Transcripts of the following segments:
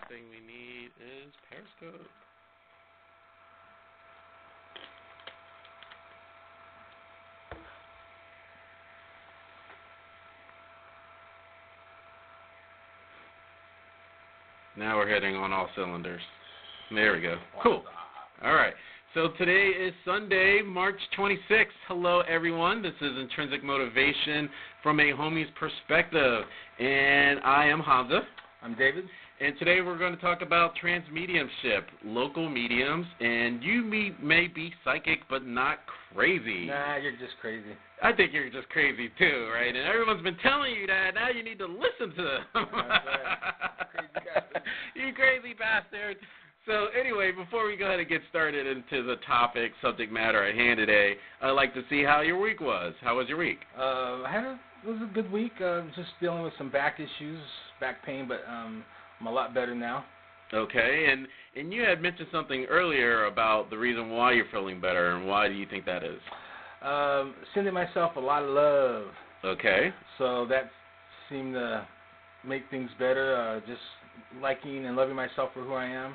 thing we need is Periscope. Now we're hitting on all cylinders. There we go. Cool. All right. So today is Sunday, March 26th. Hello, everyone. This is Intrinsic Motivation from a homie's perspective. And I am Hamza. I'm David. And today we're going to talk about transmediumship, local mediums, and you may be psychic but not crazy. Nah, you're just crazy. I think you're just crazy too, right? And everyone's been telling you that. Now you need to listen to them. That's right. Crazy bastard. You crazy bastard. So anyway, before we go ahead and get started into the topic, subject matter at hand today, I'd like to see how your week was. How was your week? It was a good week. Just dealing with some back issues, back pain, but I'm a lot better now. Okay, and you had mentioned something earlier about the reason why you're feeling better, and why do you think that is? Sending myself a lot of love. Okay. So that seemed to make things better, just liking and loving myself for who I am.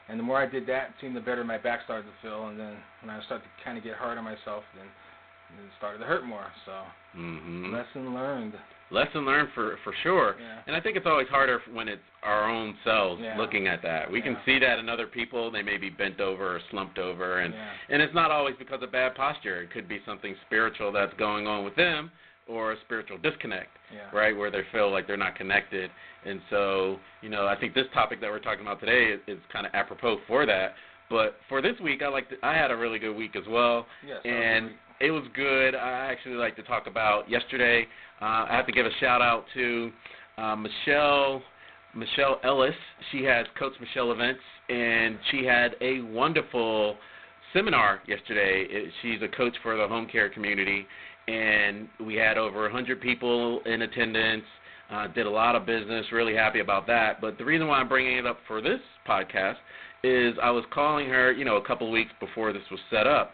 And the more I did that, it seemed the better my back started to feel. And then when I started to kind of get hard on myself, then it started to hurt more. So lesson learned. Lesson learned for sure. Yeah. And I think it's always harder when it's our own selves looking at that. We can see that in other people. They may be bent over or slumped over. And it's not always because of bad posture. It could be something spiritual that's going on with them, or a spiritual disconnect, right, where they feel like they're not connected. And so, I think this topic that we're talking about today is kind of apropos for that. But for this week, I had a really good week as well. Yes, and it was good. I actually like to talk about yesterday. I have to give a shout-out to Michelle Ellis. She has Coach Michelle Events, and she had a wonderful seminar yesterday. She's a coach for the home care community, and we had over 100 people in attendance, did a lot of business, really happy about that. But the reason why I'm bringing it up for this podcast is I was calling her, a couple of weeks before this was set up,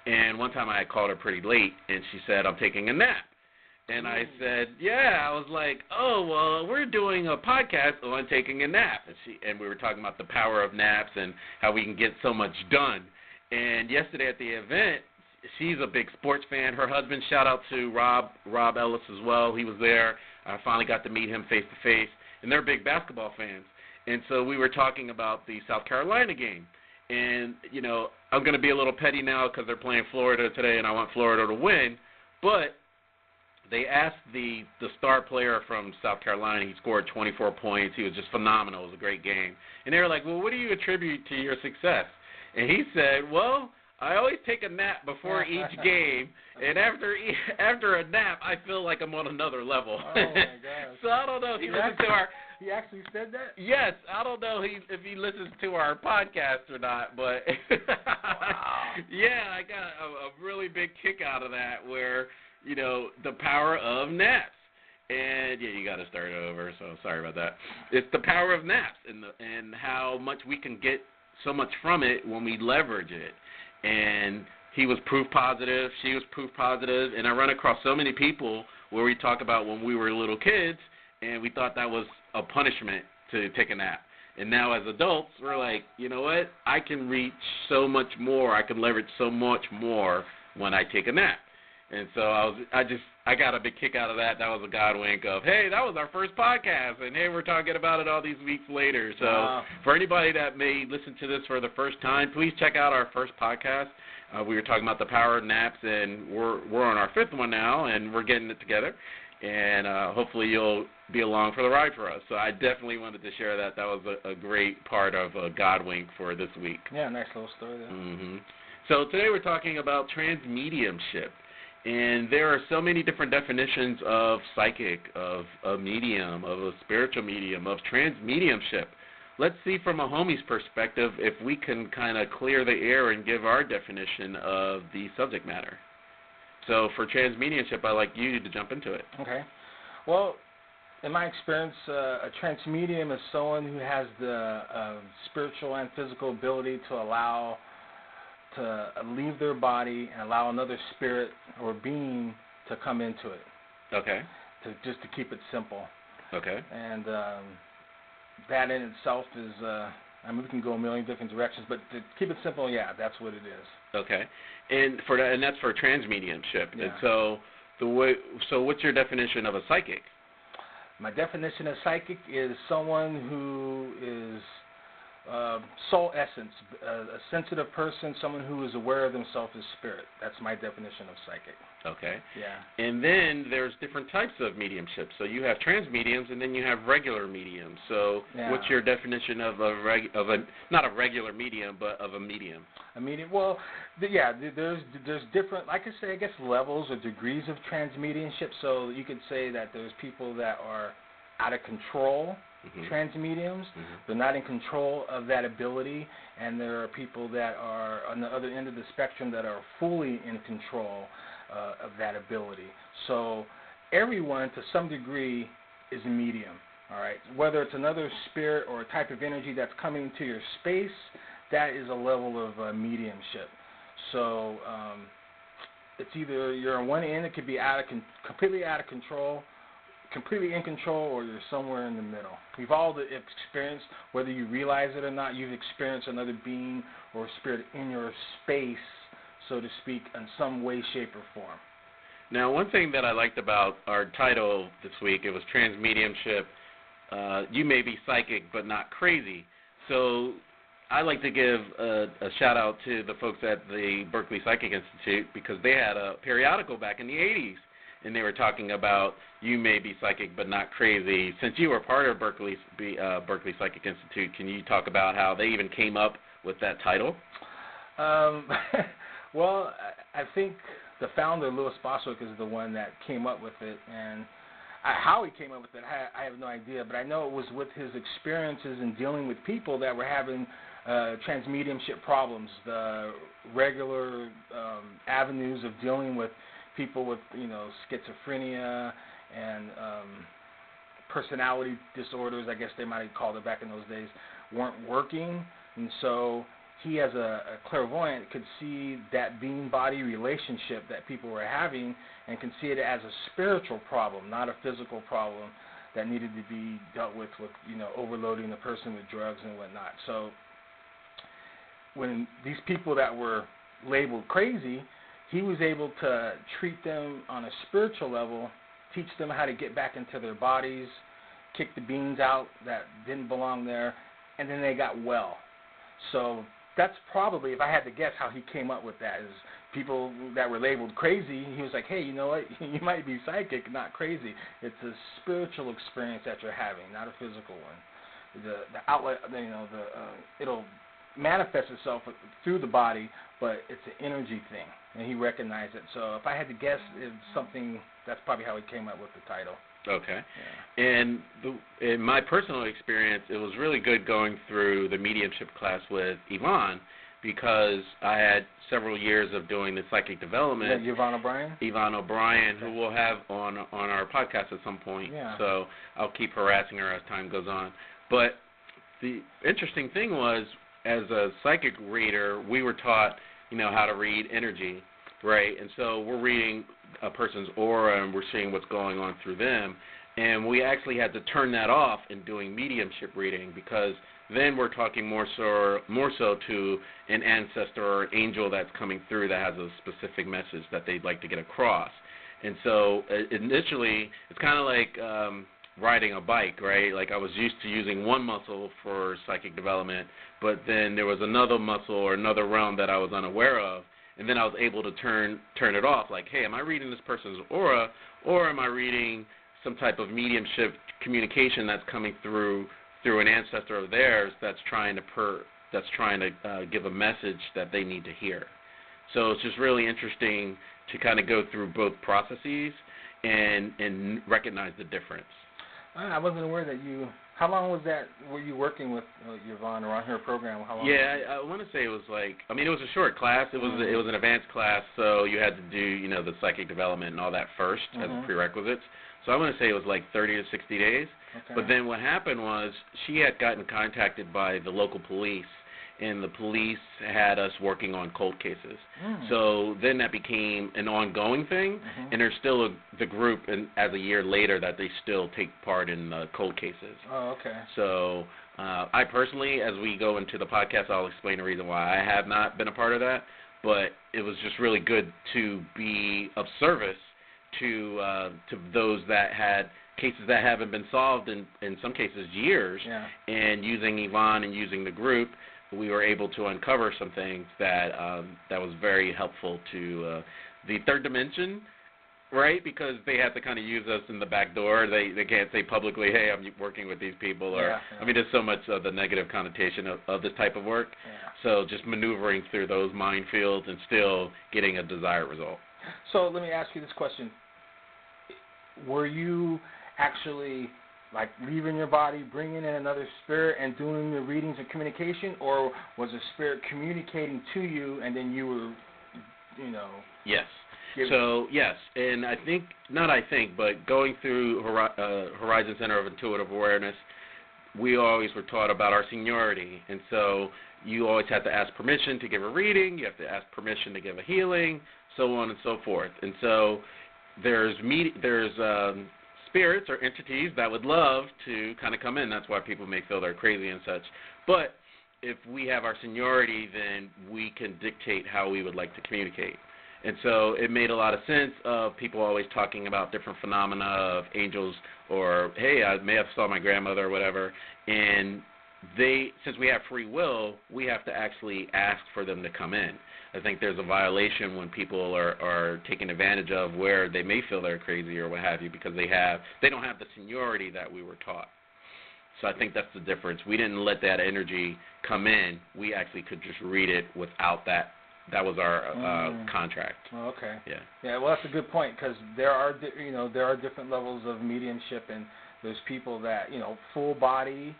and one time I had called her pretty late, and she said, I'm taking a nap. And I said, I was like, oh, well, we're doing a podcast on taking a nap. And we were talking about the power of naps and how we can get so much done. And yesterday at the event, she's a big sports fan. Her husband, shout out to Rob Ellis as well. He was there. I finally got to meet him face to face. And they're big basketball fans. And so we were talking about the South Carolina game. And, I'm going to be a little petty now because they're playing Florida today and I want Florida to win. But they asked the star player from South Carolina. He scored 24 points. He was just phenomenal. It was a great game. And they were like, well, what do you attribute to your success? And he said, well, I always take a nap before each game, and after a nap, I feel like I'm on another level. Oh, my gosh. So I don't know if he listens to our... He actually said that? Yes. I don't know if he listens to our podcast or not, but I got a really big kick out of that where, the power of naps. And, you got to start over, so sorry about that. It's the power of naps and how much we can get so much from it when we leverage it. And he was proof positive, she was proof positive, and I run across so many people where we talk about when we were little kids, and we thought that was a punishment to take a nap. And now as adults, we're like, you know what? I can reach so much more. I can leverage so much more when I take a nap. And so I got a big kick out of that. That was a God wink of, hey, that was our first podcast, and hey, we're talking about it all these weeks later. So for anybody that may listen to this for the first time, please check out our first podcast. We were talking about the power of naps, and we're on our fifth one now, and we're getting it together. And hopefully you'll be along for the ride for us. So I definitely wanted to share that. That was a great part of God wink for this week. Yeah, nice little story there. So today we're talking about transmediumship. And there are so many different definitions of psychic, of a medium, of a spiritual medium, of transmediumship. Let's see from a homie's perspective if we can kind of clear the air and give our definition of the subject matter. So for transmediumship, I'd like you to jump into it. Okay. Well, in my experience, a transmedium is someone who has the spiritual and physical ability to leave their body and allow another spirit or being to come into it. Okay. Just to keep it simple. Okay. And that in itself is, I mean, we can go a million different directions, but to keep it simple, yeah, that's what it is. Okay, and for that, and that's for transmediumship. Yeah. And so what's your definition of a psychic? My definition of psychic is someone who is soul essence, a sensitive person, someone who is aware of themselves as spirit. That's my definition of psychic. Okay. Yeah. And then there's different types of mediumship. So you have transmediums, and then you have regular mediums. So what's your definition of not a regular medium, but of a medium? A medium. Well, there's different, like I say, I guess levels or degrees of transmediumship. So you could say that there's people that are out of control. Transmediums, they're not in control of that ability, and there are people that are on the other end of the spectrum that are fully in control of that ability. So everyone, to some degree, is a medium. All right, whether it's another spirit or a type of energy that's coming into your space, that is a level of mediumship. So it's either you're on one end, it could be completely out of control, completely in control, or you're somewhere in the middle. We've all experienced, whether you realize it or not, you've experienced another being or spirit in your space, so to speak, in some way, shape, or form. Now, one thing that I liked about our title this week, it was Transmediumship. You may be psychic, but not crazy. So I like to give a shout-out to the folks at the Berkeley Psychic Institute, because they had a periodical back in the 80s. And they were talking about you may be psychic but not crazy. Since you were part of Berkeley Psychic Institute, can you talk about how they even came up with that title? Well, I think the founder, Louis Bostwick, is the one that came up with it. And how he came up with it, I have no idea. But I know it was with his experiences in dealing with people that were having transmediumship problems, the regular avenues of dealing with people with, schizophrenia and personality disorders, I guess they might have called it back in those days, weren't working. And so he, as a clairvoyant, could see that being-body relationship that people were having and can see it as a spiritual problem, not a physical problem that needed to be dealt with, overloading the person with drugs and whatnot. So when these people that were labeled crazy, he was able to treat them on a spiritual level, teach them how to get back into their bodies, kick the beings out that didn't belong there, and then they got well. So that's probably, if I had to guess, how he came up with that, is people that were labeled crazy, he was like, hey, you know what, you might be psychic, not crazy. It's a spiritual experience that you're having, not a physical one. The outlet, it'll manifest itself through the body, but it's an energy thing, and he recognized it. So if I had to guess, it's something, that's probably how he came up with the title. Okay. Yeah. And in my personal experience, it was really good going through the mediumship class with Yvonne, because I had several years of doing the psychic development. Is that Yvonne O'Brien? Yvonne O'Brien, who we'll have on our podcast at some point. Yeah. So I'll keep harassing her as time goes on. But the interesting thing was, as a psychic reader, we were taught, how to read energy, right? And so we're reading a person's aura, and we're seeing what's going on through them. And we actually had to turn that off in doing mediumship reading, because then we're talking more so to an ancestor or an angel that's coming through that has a specific message that they'd like to get across. And so initially, it's kind of like riding a bike, right? Like, I was used to using one muscle for psychic development, but then there was another muscle or another realm that I was unaware of, and then I was able to turn it off. Like, hey, am I reading this person's aura, or am I reading some type of mediumship communication that's coming through an ancestor of theirs that's trying to give a message that they need to hear? So it's just really interesting to kind of go through both processes and recognize the difference. I wasn't aware that you. How long were you working with Yvonne or on her program? How long? Yeah, I want to say it was it was a short class. It was an advanced class, so you had to do the psychic development and all that first as prerequisites. So I want to say it was like 30 to 60 days. Okay. But then what happened was she had gotten contacted by the local police, and the police had us working on cold cases. Mm. So then that became an ongoing thing, and there's still the group, and as a year later, that they still take part in cold cases. Oh, okay. So I personally, as we go into the podcast, I'll explain the reason why I have not been a part of that, but it was just really good to be of service to those that had cases that haven't been solved in some cases years, and using Yvonne and using the group, we were able to uncover some things that was very helpful to the third dimension, right? Because they have to kind of use us in the back door. They can't say publicly, hey, I'm working with these people. Or I mean, there's so much of the negative connotation of this type of work. Yeah. So just maneuvering through those minefields and still getting a desired result. So let me ask you this question. Were you actually like leaving your body, bringing in another spirit and doing the readings and communication, or was a spirit communicating to you and then you were, Yes. So, yes, and but going through Horizon Center of Intuitive Awareness, we always were taught about our seniority, and so you always have to ask permission to give a reading, you have to ask permission to give a healing, so on and so forth. And so there's spirits or entities that would love to kind of come in. That's why people may feel they're crazy and such. But if we have our seniority, then we can dictate how we would like to communicate. And so it made a lot of sense of people always talking about different phenomena of angels or, hey, I may have saw my grandmother or whatever. And since we have free will, we have to actually ask for them to come in. I think there's a violation when people are taken advantage of where they may feel they're crazy or what have you because they don't have the seniority that we were taught. So I think that's the difference. We didn't let that energy come in. We actually could just read it without that. That was our contract. Oh, okay. Yeah. Yeah. Well, that's a good point because there are different levels of mediumship, and there's people that full body.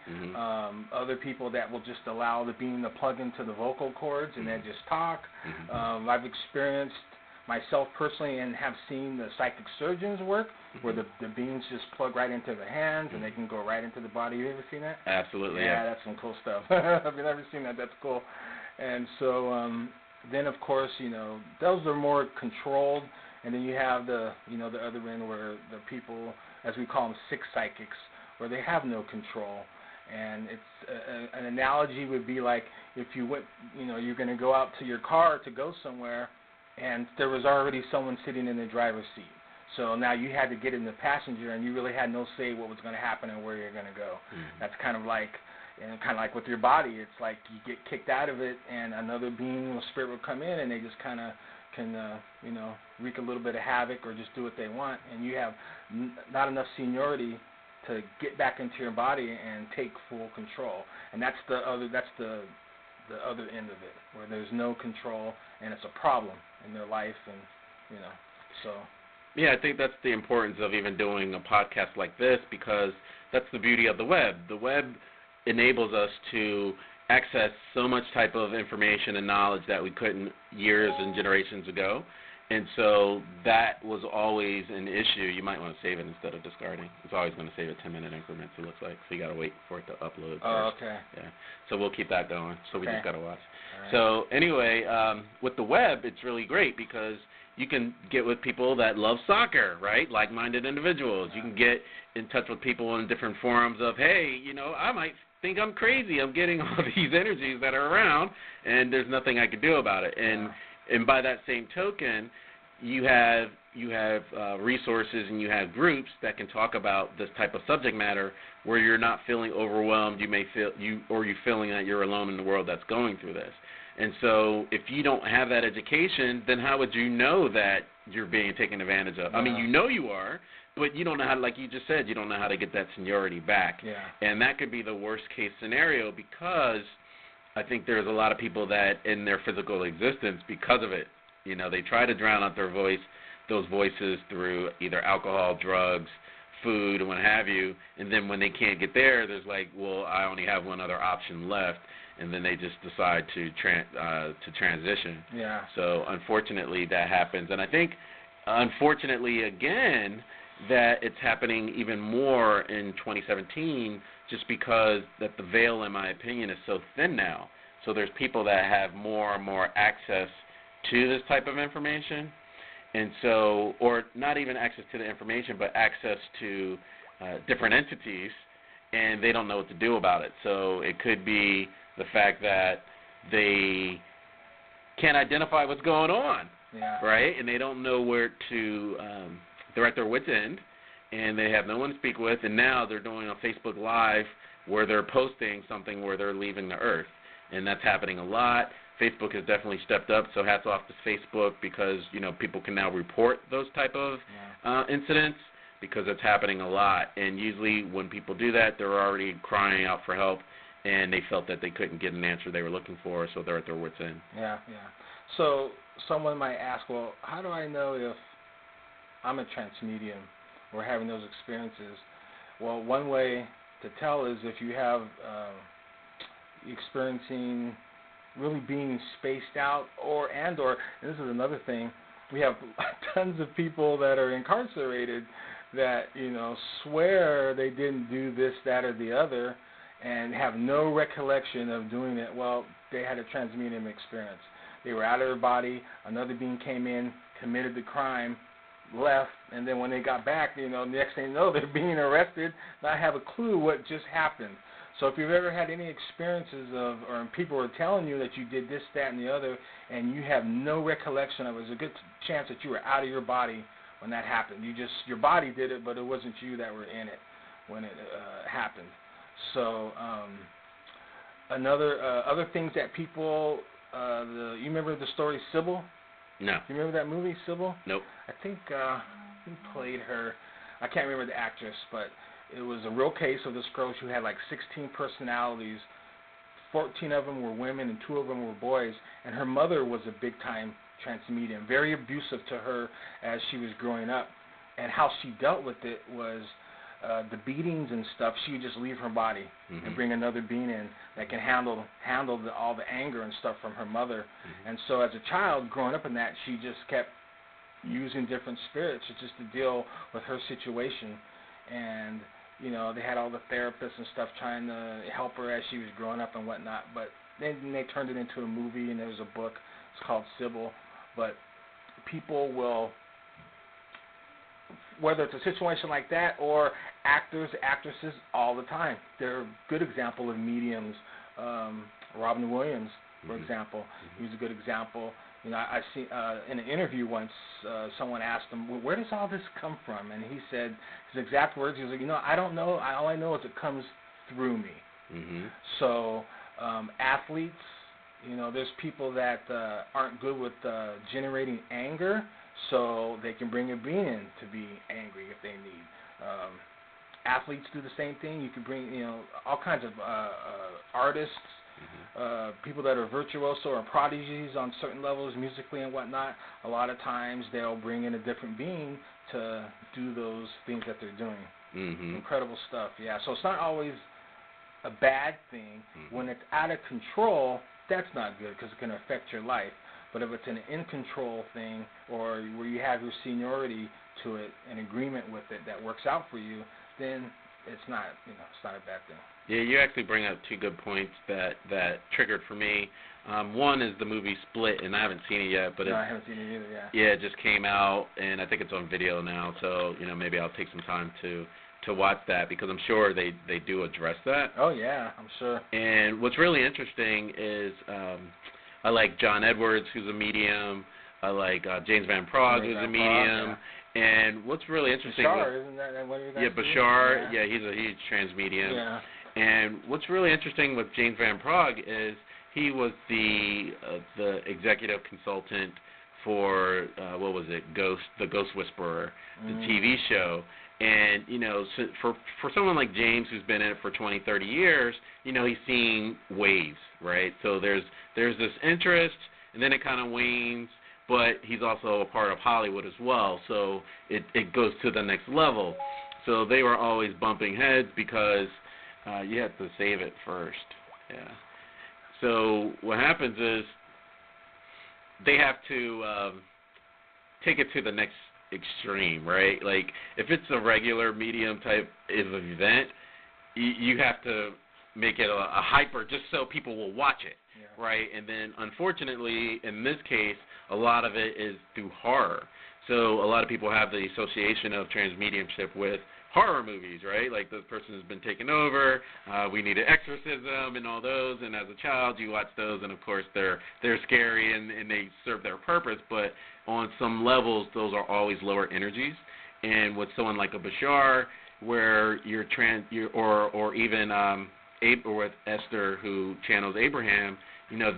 Other people that will just allow the being to plug into the vocal cords and then just talk. I've experienced myself personally and have seen the psychic surgeons work where the beings just plug right into the hands and they can go right into the body. You ever seen that? Absolutely. Yeah, that's some cool stuff. I've never seen that. That's cool. And so. Then, of course, those are more controlled, and then you have the other end where the people, as we call them, sick psychics, where they have no control. And it's an analogy would be like if you went, you're going to go out to your car to go somewhere, and there was already someone sitting in the driver's seat. So now you had to get in the passenger, and you really had no say what was going to happen and where you're going to go. That's kind of like with your body, it's like you get kicked out of it, and another being or spirit will come in, and they just kind of can, wreak a little bit of havoc or just do what they want, and you have not enough seniority to get back into your body and take full control. And that's the other end of it, where there's no control, and it's a problem in their life, and so. Yeah, I think that's the importance of even doing a podcast like this, because that's the beauty of the web. The web enables us to access so much type of information and knowledge that we couldn't years and generations ago. And so that was always an issue. You might want to save it instead of discarding. It's always going to save it 10-minute increments, it looks like. So you got to wait for it to upload first. Oh, okay. Yeah. So we'll keep that going. So we just got to watch. Right. So anyway, with the web, it's really great because you can get with people that love soccer, right? Like-minded individuals. You can get in touch with people in different forums of, hey, I might think I'm crazy. I'm getting all these energies that are around, and there's nothing I can do about it. And by that same token, you have resources and you have groups that can talk about this type of subject matter where you're not feeling overwhelmed. You may feel you're feeling that you're alone in the world that's going through this. And so if you don't have that education, then how would you know that you're being taken advantage of? I mean, you are, but you don't know how to, like you just said, you don't know how to get that seniority back. Yeah. And that could be the worst case scenario because I think there's a lot of people that in their physical existence, because of it, they try to drown out those voices through either alcohol, drugs, food, and what have you. And then when they can't get there, there's like, well, I only have one other option left. And then they just decide to transition. Yeah. So unfortunately, that happens. And I think, unfortunately, again, that it's happening even more in 2017 just because that the veil, in my opinion, is so thin now. So there's people that have more and more access to this type of information. And so, or not even access to the information, but access to different entities, and they don't know what to do about it. So it could be the fact that they can't identify what's going on, right? And they don't know where to, they're at their wit's end, and they have no one to speak with, and now they're doing a Facebook Live where they're posting something where they're leaving the earth, and that's happening a lot. Facebook has definitely stepped up, so hats off to Facebook because, you know, people can now report those type of incidents because it's happening a lot. And usually when people do that, they're already crying out for help, and they felt that they couldn't get an answer they were looking for, so they're at their wit's end. Yeah. So someone might ask, well, how do I know if I'm a trance medium or having those experiences? Well, one way to tell is if you have experiencing really being spaced out, or and this is another thing, we have tons of people that are incarcerated that, you know, swear they didn't do this, that, or the other, and have no recollection of doing it. Well, they had a transmedium experience. They were out of their body, another being came in, committed the crime, left, and then when they got back, you know, next thing you know, they're being arrested, not have a clue what just happened. So if you've ever had any experiences of, or people are telling you that you did this, that, and the other, and you have no recollection of it, there's a good chance that you were out of your body when that happened. Your body did it, but it wasn't you that were in it when it happened. So other things that people, you remember the story Sybil? No. You remember that movie, Sybil? Nope. I think who played her? I can't remember the actress, but it was a real case of this girl. She had like 16 personalities. 14 of them were women and 2 of them were boys. And her mother was a big-time trance medium, very abusive to her as she was growing up. And how she dealt with it was the beatings and stuff. She would just leave her body and bring another being in that can handle all the anger and stuff from her mother. And so as a child growing up in that, she just kept using different spirits just to deal with her situation. And you know, they had all the therapists and stuff trying to help her as she was growing up and whatnot. But then they turned it into a movie, and there was a book. It's called Sybil. But people will, whether it's a situation like that or actors, actresses, all the time. They're a good example of mediums. Robin Williams, for example, he was a good example. You know, I see in an interview once, someone asked him, well, where does all this come from? And he said, his exact words, he was like, you know, I don't know. All I know is it comes through me. So athletes, you know, there's people that aren't good with generating anger, so they can bring a being in to be angry if they need. Athletes do the same thing. You can bring, you know, all kinds of artists, people that are virtuoso or prodigies on certain levels musically and whatnot. A lot of times they'll bring in a different being to do those things that they're doing. Incredible stuff, yeah. So it's not always a bad thing. When it's out of control, that's not good because it can affect your life. But if it's an in-control thing or where you have your seniority to it, an agreement with it that works out for you, then it's not, you know, it's not a bad thing. Yeah, you actually bring up 2 good points that triggered for me. One is the movie Split, and I haven't seen it yet. But I haven't seen it either, yeah. Yeah, it just came out, and I think it's on video now. So, you know, maybe I'll take some time to watch that because I'm sure they do address that. Oh, yeah, I'm sure. And what's really interesting is I like John Edwards, who's a medium. I like James Van Praagh, who's a medium. Yeah. And what's really interesting... Bashar, isn't that what you guys do? Bashar, yeah, he's a huge trans medium. Yeah. And what's really interesting with James Van Praagh is he was the executive consultant for, what was it, The Ghost Whisperer, the TV show. And, you know, so for someone like James who's been in it for 20, 30 years, you know, he's seen waves, right? So there's this interest, and then it kind of wanes, but he's also a part of Hollywood as well, so it goes to the next level. So they were always bumping heads because you have to save it first. Yeah. So what happens is they have to take it to the next extreme, right? Like if it's a regular medium type of event, you have to make it a hyper just so people will watch it. right? And then, unfortunately, in this case, a lot of it is through horror. So a lot of people have the association of transmediumship with horror movies, right? Like, this person has been taken over, we need an exorcism and all those, and as a child you watch those, and of course they're scary and they serve their purpose, but on some levels those are always lower energies. And with someone like a Bashar, where or even or with Esther, who channels Abraham,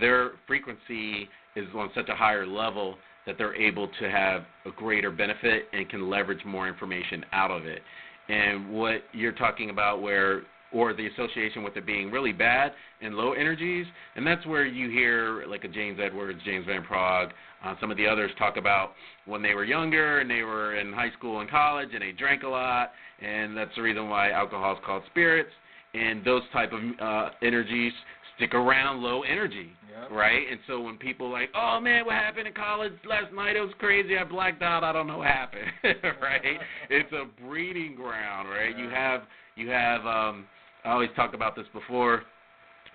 their frequency is on such a higher level that they're able to have a greater benefit and can leverage more information out of it. And what you're talking about or the association with it being really bad and low energies, and that's where you hear like a James Edwards, James Van Prague, some of the others talk about when they were younger and they were in high school and college and they drank a lot, and that's the reason why alcohol is called spirits, and those type of energies stick around low energy, right? And so when people like, oh man, what happened in college last night? It was crazy. I blacked out. I don't know what happened, right? It's a breeding ground, right? You have. I always talk about this before.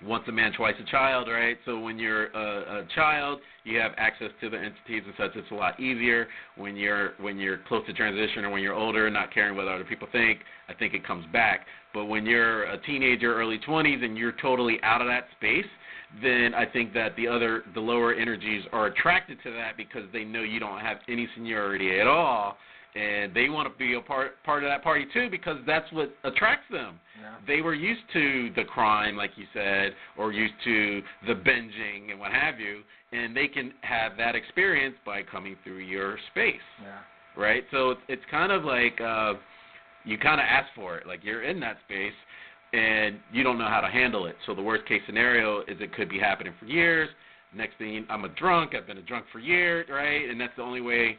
Once a man, twice a child, right? So when you're a child, you have access to the entities and such. It's a lot easier. When you're close to transition or when you're older, not caring what other people think, I think it comes back. But when you're a teenager, early 20s, and you're totally out of that space, then I think that the lower energies are attracted to that because they know you don't have any seniority at all, and they want to be a part of that party too, because that's what attracts them. Yeah. They were used to the crime, like you said, or used to the binging and what have you, and they can have that experience by coming through your space. Yeah. Right? So it's kind of like you kind of ask for it. Like, you're in that space, and you don't know how to handle it. So the worst case scenario is it could be happening for years. Next thing, I'm a drunk. I've been a drunk for years, right? And that's the only way.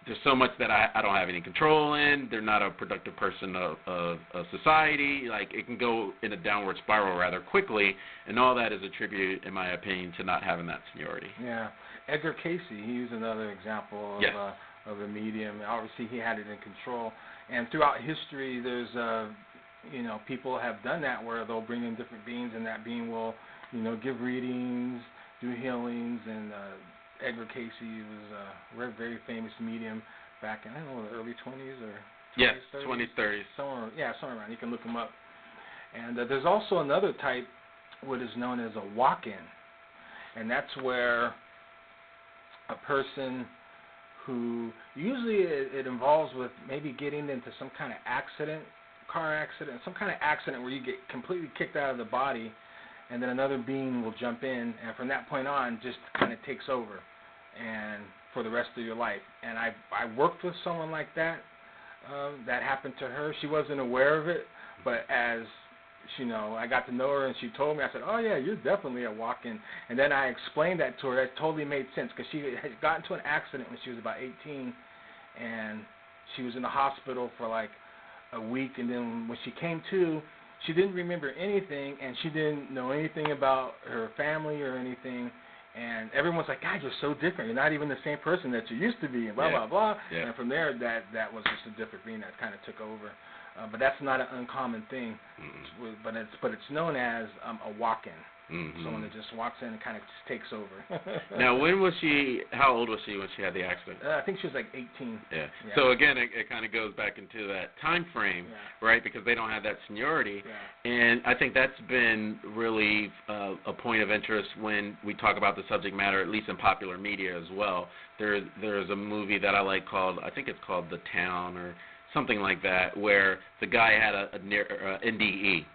There's so much that I don't have any control in. They're not a productive person of society. Like, it can go in a downward spiral rather quickly, and all that is attributed, in my opinion, to not having that seniority. Yeah. Edgar Casey, he's another example of a medium. Obviously, he had it in control. And throughout history, there's, people have done that where they'll bring in different beings, and that being will, give readings, do healings, and Edgar Casey was a very, very famous medium back in, the early 20s or 20s, 30s. Somewhere around. You can look him up. And there's also another type, what is known as a walk-in, and that's where a person who usually it involves with maybe getting into some kind of accident, car accident, some kind of accident where you get completely kicked out of the body, and then another being will jump in, and from that point on, just kind of takes over, and for the rest of your life. And I worked with someone like that. That happened to her. She wasn't aware of it, but as I got to know her, and she told me, I said, oh yeah, you're definitely a walk-in. And then I explained that to her. That totally made sense, because she had gotten into an accident when she was about 18, and she was in the hospital for like a week, and then when she came to, she didn't remember anything, and she didn't know anything about her family or anything. And everyone's like, God, you're so different. You're not even the same person that you used to be, and blah, blah, blah. Yeah. And from there, that was just a different being that kind of took over. But that's not an uncommon thing. Mm-hmm. But it's known as a walk-in. Mm-hmm. Someone that just walks in and kind of just takes over. Now, how old was she when she had the accident? I think she was like 18. Yeah. So, again, it kind of goes back into that time frame, right, because they don't have that seniority. Yeah. And I think that's been really a point of interest when we talk about the subject matter, at least in popular media as well. There's a movie that I like I think it's called The Town or something like that, where the guy had a NDE.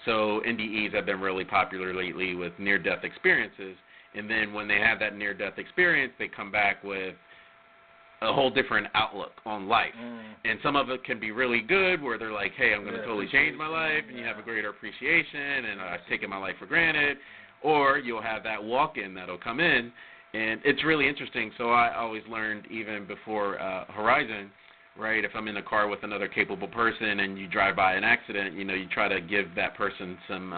So NDEs have been really popular lately with near-death experiences, and then when they have that near-death experience, they come back with a whole different outlook on life. And some of it can be really good, where they're like, hey, I'm going to totally change my life, and you have a greater appreciation, and I've taken my life for granted. Or you'll have that walk-in that'll come in, and it's really interesting. So I always learned, even before Horizon, right, if I'm in a car with another capable person and you drive by an accident, you try to give that person some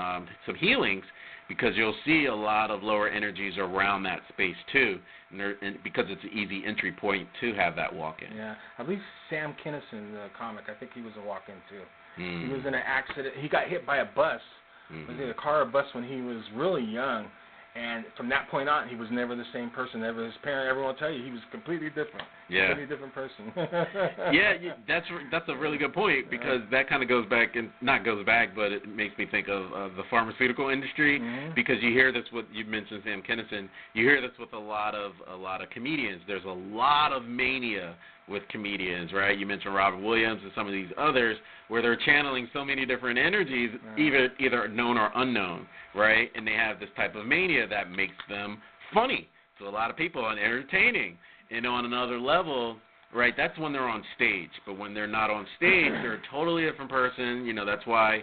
healings, because you'll see a lot of lower energies around that space too, and because it's an easy entry point to have that walk-in. Yeah, I believe Sam Kinison, the comic, I think he was a walk-in too. Mm. He was in an accident. He got hit by a bus. Mm-hmm. Was it a car or bus when he was really young, And from that point on, he was never the same person. Never his parent. Everyone will tell you he was completely different. Yeah. Completely different person. That's a really good point, because that kind of goes back, and not goes back, but it makes me think of the pharmaceutical industry, because you hear this with, you mentioned Sam Kinison, you hear this with a lot of comedians. There's a lot of mania with comedians, right? You mentioned Robert Williams and some of these others, where they're channeling so many different energies, either known or unknown, right? And they have this type of mania that makes them funny to a lot of people and entertaining. And on another level, right, that's when they're on stage. But when they're not on stage, they're a totally different person. You know, that's why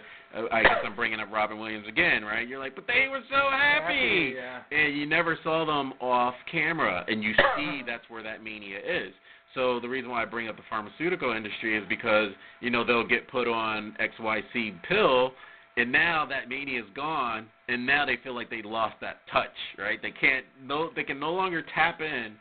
I guess I'm bringing up Robin Williams again, right? You're like, but they were so happy. And you never saw them off camera. And you see that's where that mania is. So the reason why I bring up the pharmaceutical industry is because, you know, they'll get put on XYZ pill, and now that mania is gone, and now they feel like they lost that touch, right? They can no longer tap in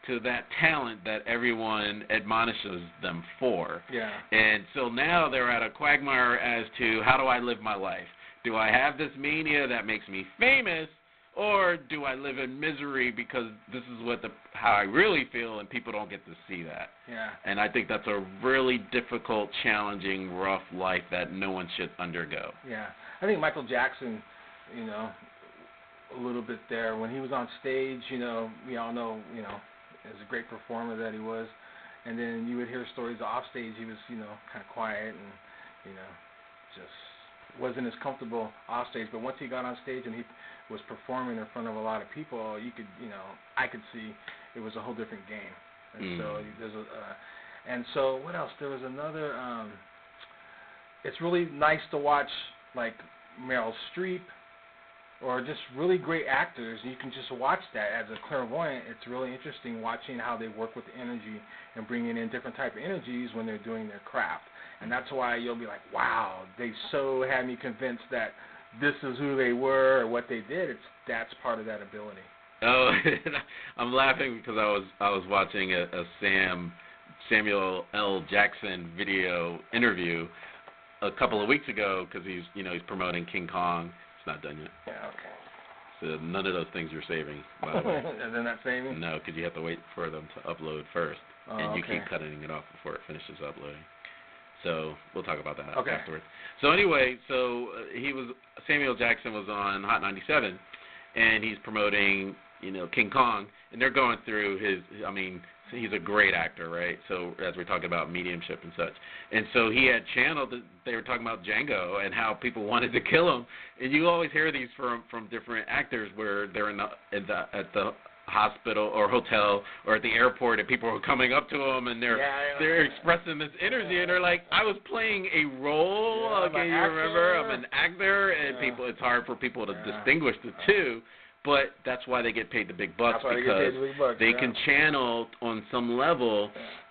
to that talent that everyone admonishes them for. Yeah. And so now they're at a quagmire as to, how do I live my life? Do I have this mania that makes me famous, or do I live in misery because this is how I really feel, and people don't get to see that? Yeah. And I think that's a really difficult, challenging, rough life that no one should undergo. Yeah. I think Michael Jackson, you know, a little bit there. When he was on stage, you know, we all know, you know, as a great performer that he was. And then you would hear stories off stage. He was, you know, kind of quiet and, you know, just wasn't as comfortable off stage. But once he got on stage and he was performing in front of a lot of people, you could, you know, I could see it was a whole different game. And so there's and so what else? There was another. It's really nice to watch, like Meryl Streep, or just really great actors. You can just watch that as a clairvoyant. It's really interesting watching how they work with the energy and bringing in different type of energies when they're doing their craft. And that's why you'll be like, wow, they so had me convinced that this is who they were or what they did. That's part of that ability. Oh, I'm laughing because I was watching a Samuel L. Jackson video interview a couple of weeks ago, because he's promoting King Kong. It's not done yet. Yeah, okay. So none of those things you're saving, by the way. And they're not saving? No, because you have to wait for them to upload first, and you okay. keep cutting it off before it finishes uploading. So we'll talk about that afterwards. So anyway, Samuel Jackson was on Hot 97, and he's promoting, King Kong, and they're going through he's a great actor, right? So as we're talking about mediumship and such. And so he had channeled, they were talking about Django and how people wanted to kill him. And you always hear these from different actors where they're at the hospital or hotel or at the airport, and people are coming up to them and they're expressing this energy, and they're like, I was playing a role. Okay, you remember? I'm an actor, and it's hard for people to distinguish the two. But that's why they get paid the big bucks, because they can channel on some level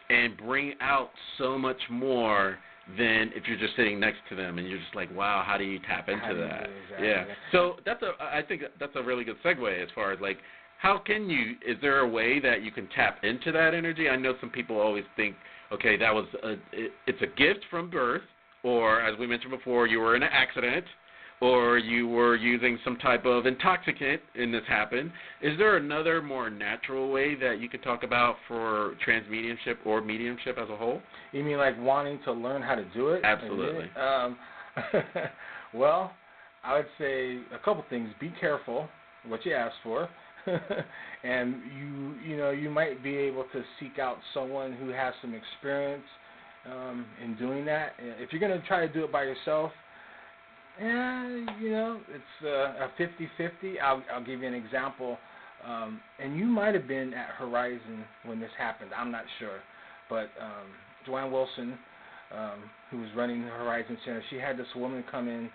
and bring out so much more than if you're just sitting next to them and you're just like, wow, how do you tap into that? Yeah. So I think that's a really good segue as far as like, is there a way that you can tap into that energy? I know some people always think, okay, it's a gift from birth, or as we mentioned before, you were in an accident, or you were using some type of intoxicant and this happened. Is there another more natural way that you could talk about for transmediumship or mediumship as a whole? You mean like wanting to learn how to do it? Absolutely. Well, I would say a couple things. Be careful what you ask for. And you might be able to seek out someone who has some experience in doing that. If you're going to try to do it by yourself, it's a 50-50. I'll give you an example. And you might have been at Horizon when this happened. I'm not sure. But Joanne Wilson, who was running the Horizon Center, she had this woman come in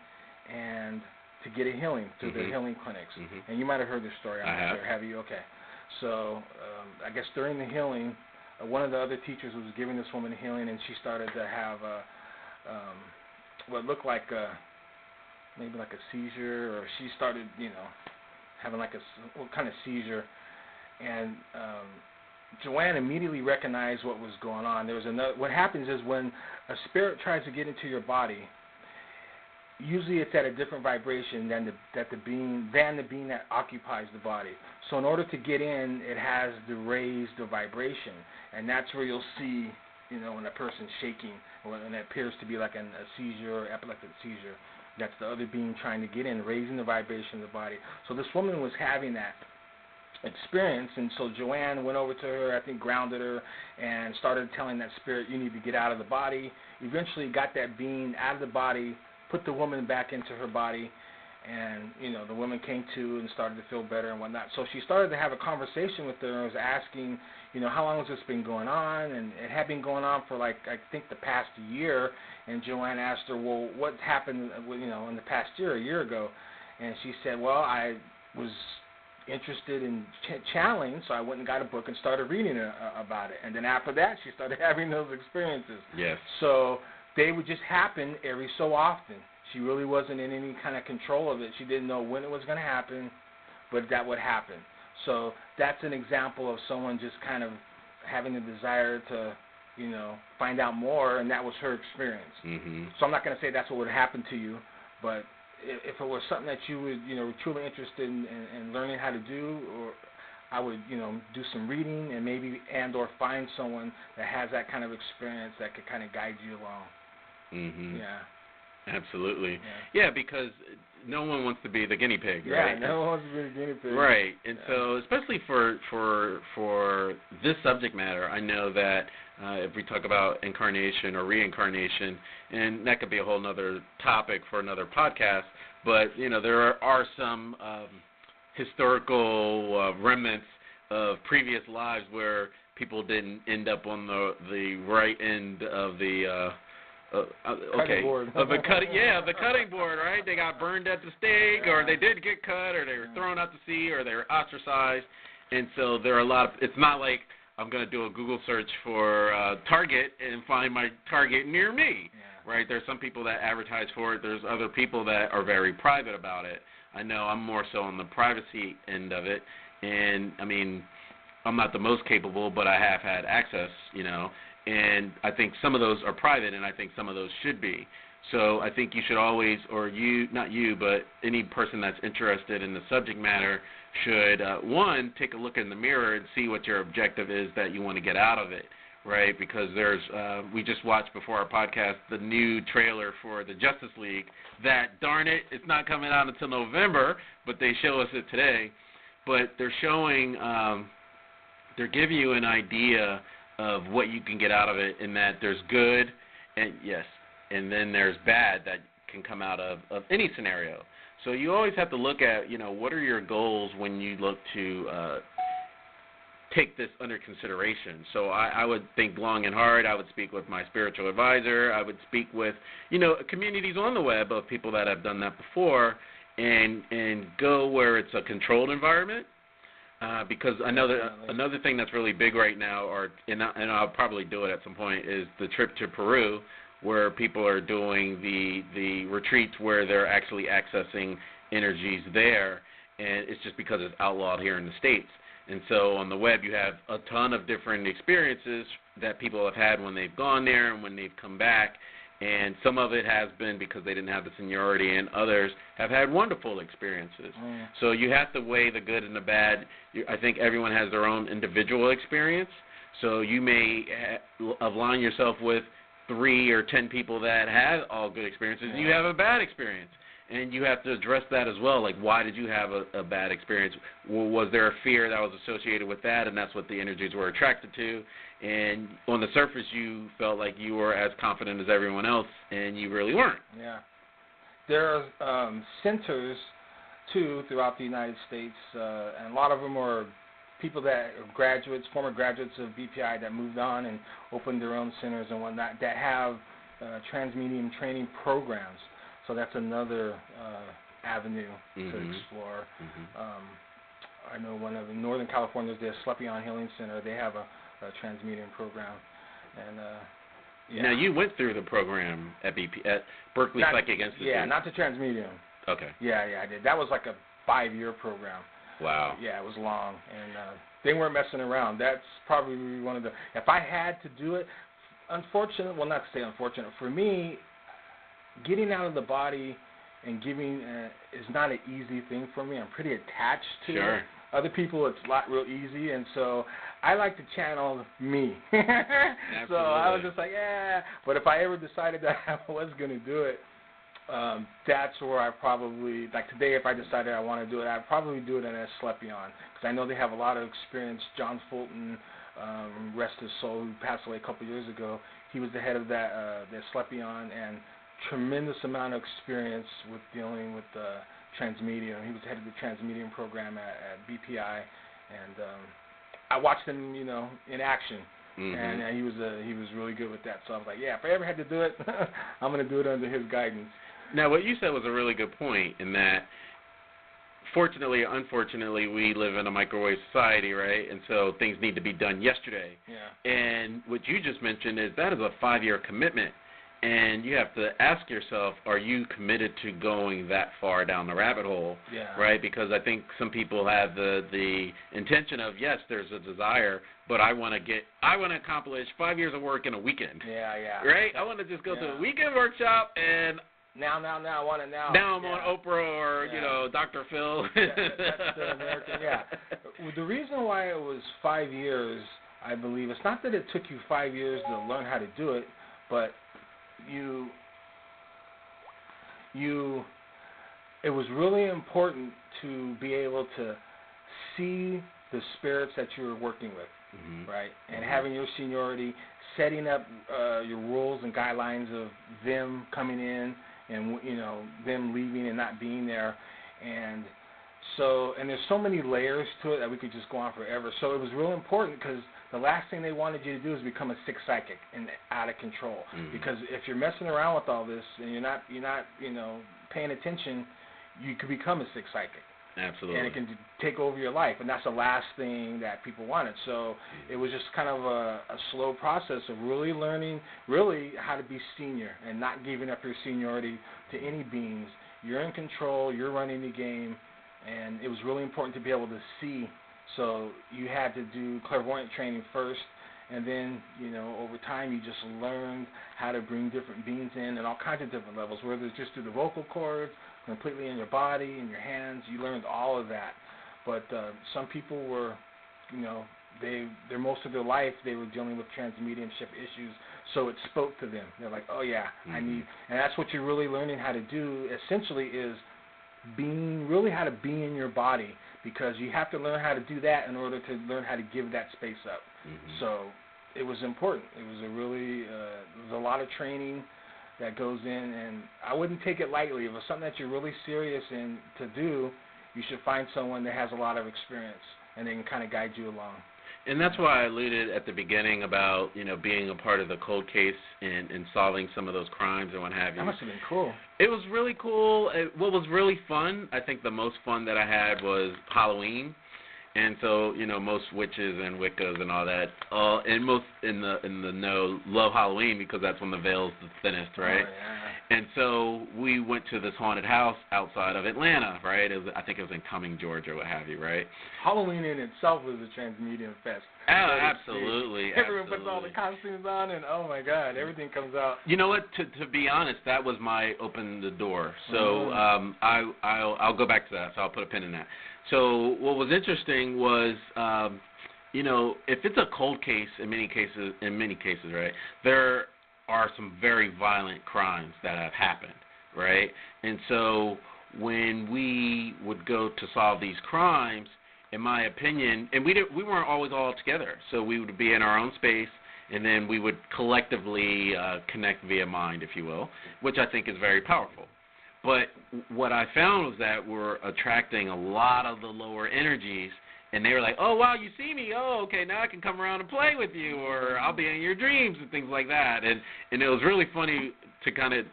and to get a healing through the healing clinics. And you might have heard this story. I'm not sure. Have you? Okay. So I guess during the healing, one of the other teachers was giving this woman a healing, and she started to have what looked like maybe like a seizure, or she started, having like what kind of seizure. And Joanne immediately recognized what was going on. There was what happens is when a spirit tries to get into your body, usually it's at a different vibration than the being that occupies the body. So in order to get in, it has to raise the vibration, and that's where you'll see, when a person's shaking, and it appears to be like a seizure or epileptic seizure. That's the other being trying to get in, raising the vibration of the body. So this woman was having that experience, and so Joanne went over to her, I think grounded her, and started telling that spirit, you need to get out of the body. Eventually got that being out of the body, put the woman back into her body, and, the woman came to and started to feel better and whatnot. So she started to have a conversation with her and was asking, how long has this been going on? And it had been going on for, I think the past year. And Joanne asked her, well, what happened, in the past year, a year ago? And she said, well, I was interested in channeling, so I went and got a book and started reading about it. And then after that, she started having those experiences. Yes. So they would just happen every so often. She really wasn't in any kind of control of it. She didn't know when it was going to happen, but that would happen. So that's an example of someone just kind of having the desire to, find out more, and that was her experience. Mm-hmm. So I'm not going to say that's what would happen to you, but if it was something that you would, were truly interested in learning how to do, or I would, do some reading and maybe or find someone that has that kind of experience that could kind of guide you along. Mm-hmm. Yeah. Absolutely. Yeah, because no one wants to be the guinea pig, right? Yeah, no one wants to be the guinea pig. Right. And so especially for this subject matter, I know that if we talk about incarnation or reincarnation, and that could be a whole other topic for another podcast, but, there are some historical remnants of previous lives where people didn't end up on the right end of the cutting board. of the cutting board, right? They got burned at the stake, or they did get cut, or they were thrown out to sea, or they were ostracized. And so there are a lot of, it's not like I'm going to do a Google search for Target and find my Target near me, right? There's some people that advertise for it. There's other people that are very private about it. I know I'm more so on the privacy end of it, and I mean, I'm not the most capable, but I have had access, and I think some of those are private, and I think some of those should be. So I think you should always, or you, not you, but any person that's interested in the subject matter should, one, take a look in the mirror and see what your objective is that you want to get out of it, right? Because there's, we just watched before our podcast the new trailer for the Justice League that, darn it, it's not coming out until November, but they show us it today. But they're showing, they're giving you an idea of what you can get out of it, in that there's good, and yes, and then there's bad that can come out of any scenario. So you always have to look at, what are your goals when you look to take this under consideration. So I would think long and hard. I would speak with my spiritual advisor. I would speak with, communities on the web of people that have done that before, and go where it's a controlled environment. Because another thing that's really big right now, and I'll probably do it at some point, is the trip to Peru, where people are doing the retreats where they're actually accessing energies there, and it's just because it's outlawed here in the States. And so on the web you have a ton of different experiences that people have had when they've gone there and when they've come back, and some of it has been because they didn't have the seniority, and others have had wonderful experiences. So you have to weigh the good and the bad. I think everyone has their own individual experience, so you may align yourself with 3 or 10 people that had all good experiences, and you have a bad experience. And you have to address that as well. Like, why did you have a bad experience? Was there a fear that was associated with that, and that's what the energies were attracted to? And on the surface, you felt like you were as confident as everyone else, and you really weren't. Yeah. There are centers, too, throughout the United States, and a lot of them are people that are graduates, former graduates of BPI that moved on and opened their own centers and whatnot, that have transmedium training programs. So that's another avenue to explore. I know one of the Northern California's, the Slepion Healing Center, they have a transmedium program. And Now, you went through the program at Berkeley Psychic Institute. Yeah, not the transmedium. Okay. Yeah, I did. That was like a 5-year program. Wow. Yeah, it was long, and they weren't messing around. That's probably one of the, if I had to do it, unfortunate, well, not to say unfortunate, for me, getting out of the body and giving is not an easy thing for me. I'm pretty attached to Sure. it. Other people, it's real easy, and so I like to channel me. So I was just like, yeah. But if I ever decided that I was going to do it, that's where I probably, like today, if I decided I want to do it, I'd probably do it in Asclepion, because I know they have a lot of experience. John Fulton, rest his soul, who passed away a couple years ago, he was the head of that the Asclepion, and tremendous amount of experience with dealing with transmedium. He was head of the transmedium program at BPI, and I watched him, in action, and he was really good with that. So I was like, yeah, if I ever had to do it, I'm going to do it under his guidance. Now, what you said was a really good point in that, fortunately or unfortunately, we live in a microwave society, right? And so things need to be done yesterday. Yeah. And what you just mentioned is that is a 5-year commitment. And you have to ask yourself, are you committed to going that far down the rabbit hole? Yeah. Right? Because I think some people have the intention of, yes, there's a desire, but I want to accomplish 5 years of work in a weekend. Yeah. Right? I want to just go to a weekend workshop and Now, I want it now. Now I'm on Oprah or, Dr. Phil. That's the American, The reason why it was 5 years, I believe, it's not that it took you 5 years to learn how to do it, but it was really important to be able to see the spirits that you were working with, right? And having your seniority, setting up your rules and guidelines of them coming in and, them leaving and not being there. And there's so many layers to it that we could just go on forever. So it was real important, because the last thing they wanted you to do is become a sick psychic and out of control. Because if you're messing around with all this and you're not paying attention, you could become a sick psychic. Absolutely. And it can take over your life, and that's the last thing that people wanted. So it was just kind of a slow process of really learning how to be senior and not giving up your seniority to any beings. You're in control, you're running the game, and it was really important to be able to see. So you had to do clairvoyant training first, and then, over time you just learned how to bring different beings in all kinds of different levels, whether it's just through the vocal cords, completely in your body, in your hands. You learned all of that. But some people were, they're most of their life they were dealing with transmediumship issues, so it spoke to them. They're like, oh yeah, I need, and that's what you're really learning how to do, essentially, is how to be in your body, because you have to learn how to do that in order to learn how to give that space up. So it was important. It was there's a lot of training that goes in, and I wouldn't take it lightly. If it's something that you're really serious in to do, you should find someone that has a lot of experience, and they can kind of guide you along. And that's why I alluded at the beginning about, being a part of the cold case and solving some of those crimes and what have you. That must have been cool. It was really cool. What was really fun, I think the most fun that I had was Halloween. And so, most witches and Wiccas and all that, and most in the know love Halloween, because that's when the veil's the thinnest, right? Oh, yeah. And so we went to this haunted house outside of Atlanta, right? I think it was in Cumming, Georgia, what have you, right? Halloween in itself was a transmedium fest. Oh, absolutely. Everyone puts all the costumes on, and oh my God, everything comes out. You know what? To be honest, that was my open the door. So I'll go back to that. So I'll put a pin in that. So what was interesting was, if it's a cold case, in many cases, right, there are some very violent crimes that have happened, right? And so when we would go to solve these crimes, in my opinion, and we weren't always all together, so we would be in our own space, and then we would collectively connect via mind, if you will, which I think is very powerful. But what I found was that we're attracting a lot of the lower energies, and they were like, oh, wow, you see me. Oh, okay, now I can come around and play with you, or I'll be in your dreams and things like that. And it was really funny to kind of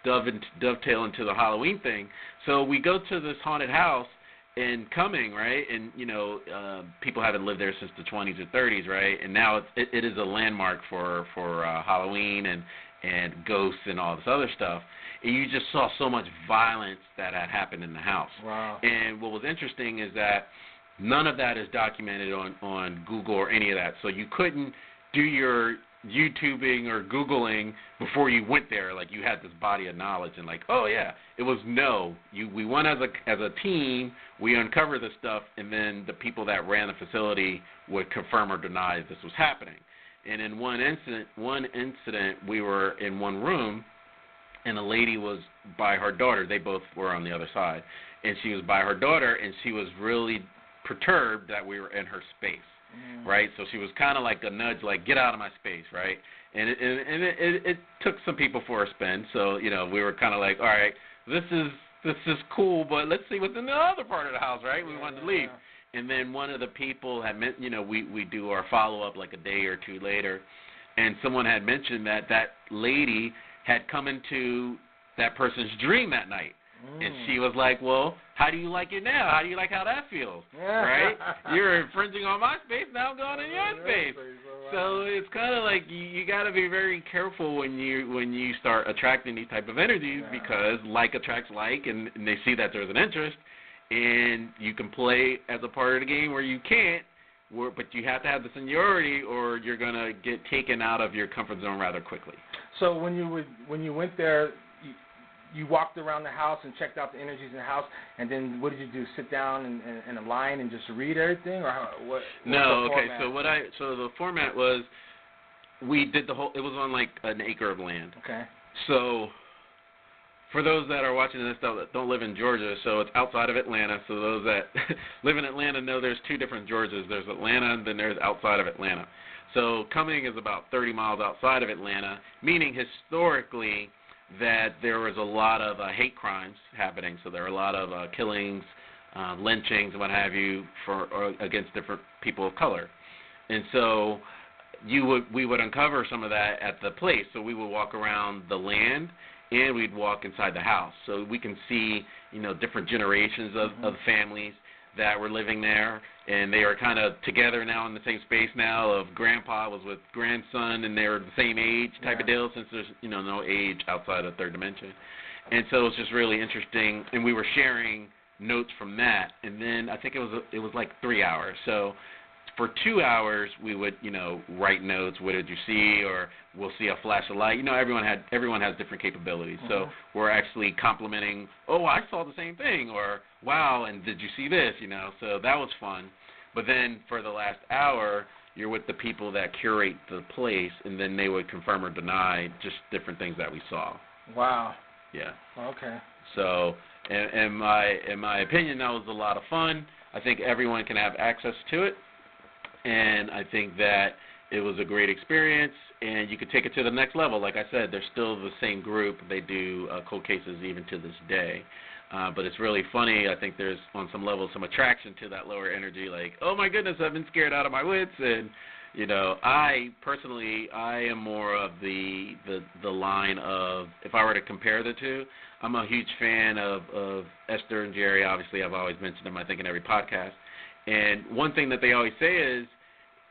dovetail into the Halloween thing. So we go to this haunted house in Cumming, right? And, people haven't lived there since the 20s or 30s, right? And now it is a landmark for Halloween and ghosts and all this other stuff. And you just saw so much violence that had happened in the house. Wow. And what was interesting is that none of that is documented on Google or any of that. So you couldn't do your YouTubing or Googling before you went there. Like, you had this body of knowledge, and like, oh yeah, it was we went as a team, we uncovered this stuff, and then the people that ran the facility would confirm or deny this was happening. And in one incident, we were in one room, and a lady was by her daughter. They both were on the other side, and she was by her daughter, and she was really perturbed that we were in her space. Right, so she was kind of like a nudge, like, get out of my space, right? And it took some people for a spin. So we were kind of like, all right, this is cool, but let's see what's in the other part of the house, right? We wanted to leave, and then one of the people had meant, we do our follow up like a day or two later, and someone had mentioned that lady had come into that person's dream that night. And she was like, well, how do you like it now? How do you like how that feels? Right? You're infringing on my space, now I'm going in your space. So it's kind of like you got to be very careful when you start attracting these type of energies, because like attracts like, and they see that there's an interest, and you can play as a part of the game, or you can't, but you have to have the seniority, or you're going to get taken out of your comfort zone rather quickly. So when you went there, you walked around the house and checked out the energies in the house, and then what did you do? Sit down in a line and just read everything, or what? No, okay. So the format was, we did the whole. It was on like an acre of land. Okay. So for those that are watching this that don't live in Georgia, so it's outside of Atlanta. So those that live in Atlanta know there's two different Georgias. There's Atlanta, and then there's outside of Atlanta. So Cumming is about 30 miles outside of Atlanta, meaning historically that there was a lot of hate crimes happening. So there were a lot of killings, lynchings, and what have you, against different people of color. And so we would uncover some of that at the place. So we would walk around the land, and we'd walk inside the house. So we can see, different generations of families that were living there, and they are kind of together now in the same space now. Of grandpa was with grandson, and they were the same age type of deal, since there's no age outside of third dimension. And so it's just really interesting, and we were sharing notes from that. And then I think it was like 3 hours. So for 2 hours we would write notes. What did you see? Or we'll see a flash of light. Everyone has different capabilities. So we're actually complimenting, oh, I saw the same thing, or wow, and did you see this? So that was fun. But then for the last hour, you're with the people that curate the place, and then they would confirm or deny just different things that we saw. Wow. Yeah. Okay. So in my opinion, that was a lot of fun. I think everyone can have access to it, and I think that it was a great experience, and you could take it to the next level. Like I said, they're still the same group. They do cold cases even to this day. But it's really funny. I think there's, on some level, some attraction to that lower energy. Like, oh my goodness, I've been scared out of my wits. And I personally am more of the line of, if I were to compare the two, I'm a huge fan of Esther and Jerry. Obviously, I've always mentioned them, I think, in every podcast. And one thing that they always say is,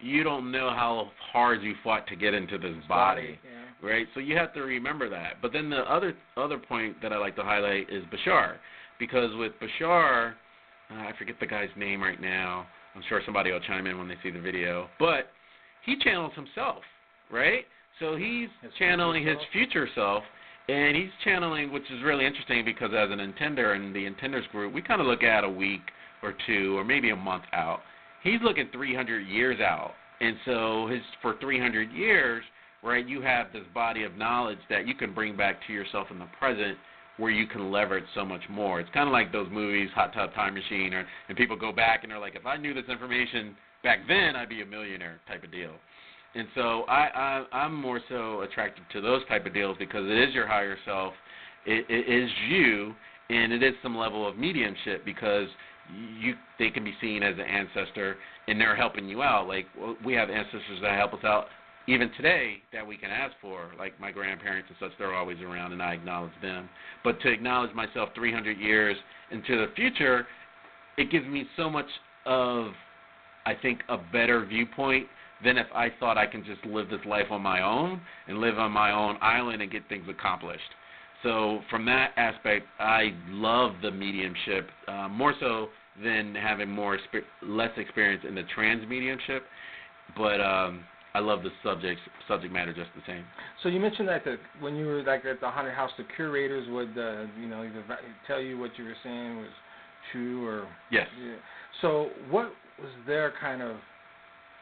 you don't know how hard you fought to get into this body. Right? So you have to remember that. But then the other point that I like to highlight is Bashar. Because with Bashar, I forget the guy's name right now. I'm sure somebody will chime in when they see the video. But he channels himself, right? So he's channeling his future self, and he's channeling, which is really interesting, because as an intender in the intenders group, we kind of look at a week or two or maybe a month out. He's looking 300 years out. And so for 300 years, right, you have this body of knowledge that you can bring back to yourself in the present, where you can leverage so much more. It's kind of like those movies, Hot Tub Time Machine, and people go back and they're like, if I knew this information back then, I'd be a millionaire type of deal. And so I'm more so attracted to those type of deals, because it is your higher self, it is you, and it is some level of mediumship, because they can be seen as an ancestor, and they're helping you out. Like, we have ancestors that help us out even today that we can ask for, like my grandparents and such. They're always around, and I acknowledge them. But to acknowledge myself 300 years into the future, it gives me so much of, I think, a better viewpoint than if I thought I can just live this life on my own and live on my own island and get things accomplished. So from that aspect, I love the mediumship, more so than having less experience in the trans mediumship. But I love the subject matter just the same. So you mentioned that when you were like at the haunted house, the curators would either tell you what you were saying was true or yes. Yeah. So what was their kind of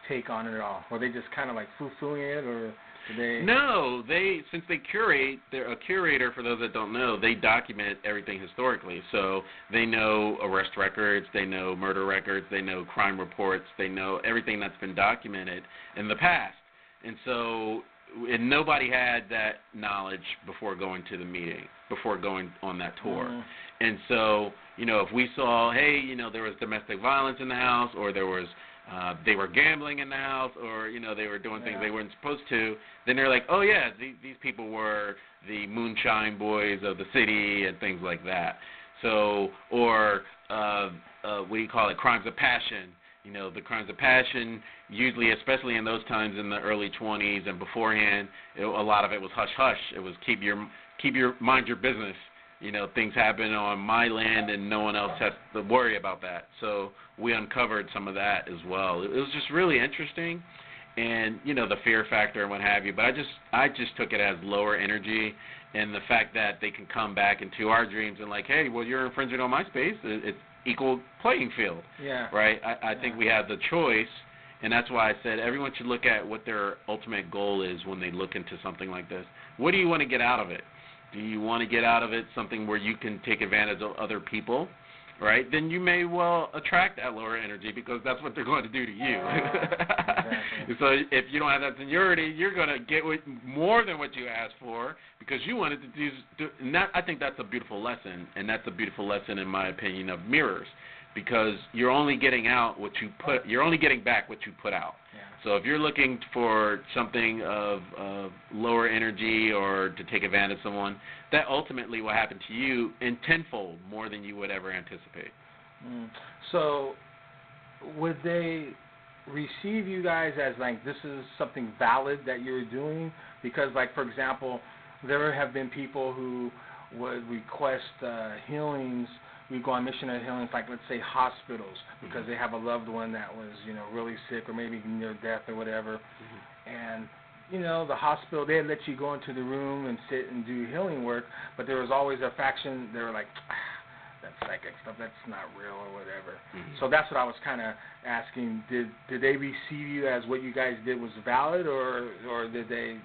take on it all? Were they just kind of like foo-fooing it, or did they? No, since they curate, they're a curator. For those that don't know, they document everything historically. So they know arrest records, they know murder records, they know crime reports, they know everything that's been documented in the past. And so, and nobody had that knowledge before going to the meeting, before going on that tour. Mm. And so, if we saw, hey, there was domestic violence in the house, or there was they were gambling in the house, or they were doing things they weren't supposed to, then they're like, oh yeah, these people were the moonshine boys of the city and things like that. So, or what do you call it, crimes of passion. The crimes of passion, usually, especially in those times in the early 20s and beforehand, a lot of it was hush hush. It was mind your business. Things happen on my land and no one else has to worry about that. So we uncovered some of that as well. It was just really interesting, and the fear factor and what have you. But I just took it as lower energy, and the fact that they can come back into our dreams and like, hey, well, you're infringing on my space. It's equal playing field. Yeah. Right. I think we have the choice, and that's why I said everyone should look at what their ultimate goal is when they look into something like this. What do you want to get out of it? Do you want to get out of it something where you can take advantage of other people, right? Then you may well attract that lower energy because that's what they're going to do to you. Exactly. So if you don't have that seniority, you're going to get more than what you asked for because you wanted to do. And I think that's a beautiful lesson, and that's a beautiful lesson, in my opinion, of mirrors, because you're only getting out what you put. You're only getting back what you put out. Yeah. So if you're looking for something of lower energy or to take advantage of someone, that ultimately will happen to you in tenfold more than you would ever anticipate. Mm. So would they receive you guys as like this is something valid that you're doing? Because like, for example, there have been people who would request healings. We go on missionary healings, like let's say hospitals, because they have a loved one that was, really sick or maybe near death or whatever. And, the hospital, they'd let you go into the room and sit and do healing work, but there was always a faction, they were like, that psychic stuff, that's not real or whatever. So that's what I was kind of asking. Did they receive you as what you guys did was valid, or did they